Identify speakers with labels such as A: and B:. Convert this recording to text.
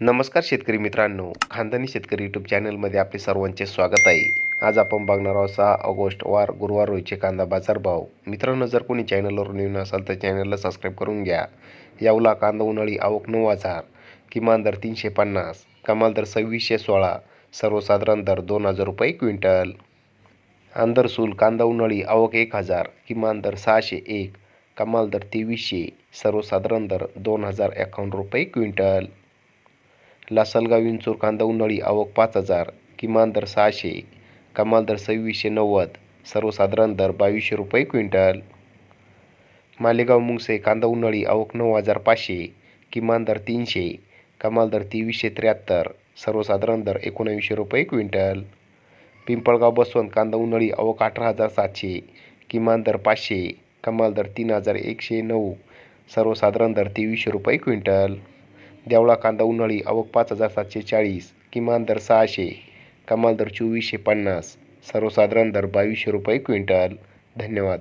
A: नमस्कार शेतकरी मित्रांनो, खानदानी शेतकरी यूट्यूब चॅनलमध्ये आपले सर्वांचे स्वागत आहे. आज आपण बघणार आहोत 6 ऑगस्ट वार गुरुवार रोजीचे कांदा बाजार भाव. मित्रांनो, जर कोणी चॅनलवर नवीन असाल तर चॅनलला सबस्क्राईब करून घ्या. यावला कांदा उन्हाळी आवक 9,000, किमान दर 350, कमाल दर 2616, सर्वसाधारण दर 2,000 रुपये क्विंटल. आंदरसूल कांदा उन्हाळी आवक 1,000, किमान दर 601, कमाल दर 2300, सर्वसाधारण दर 2,051 रुपये क्विंटल. लासलगाव विंचूर कांदा उन्हाळी आवक 5,000, किमान दर 600, कमाल दर 2690, सर्वसाधारण दर 2200 रुपये क्विंटल. मालेगाव मुंगसे कांदा उन्हाळी आवक 9,500, किमान दर 300, कमाल दर 2373, सर्वसाधारण दर 1900 रुपये क्विंटल. पिंपळगाव बसवंत कांदा उन्हाळी आवक 18,700, किमान दर 500, कमाल दर 3,109, सर्वसाधारण दर 2300 रुपये क्विंटल. देवळा कांदा उन्हाळी आवक 5,740, किमान दर 600, कमाल दर 2450, सर्वसाधारण दर 2200 रुपये क्विंटल. धन्यवाद.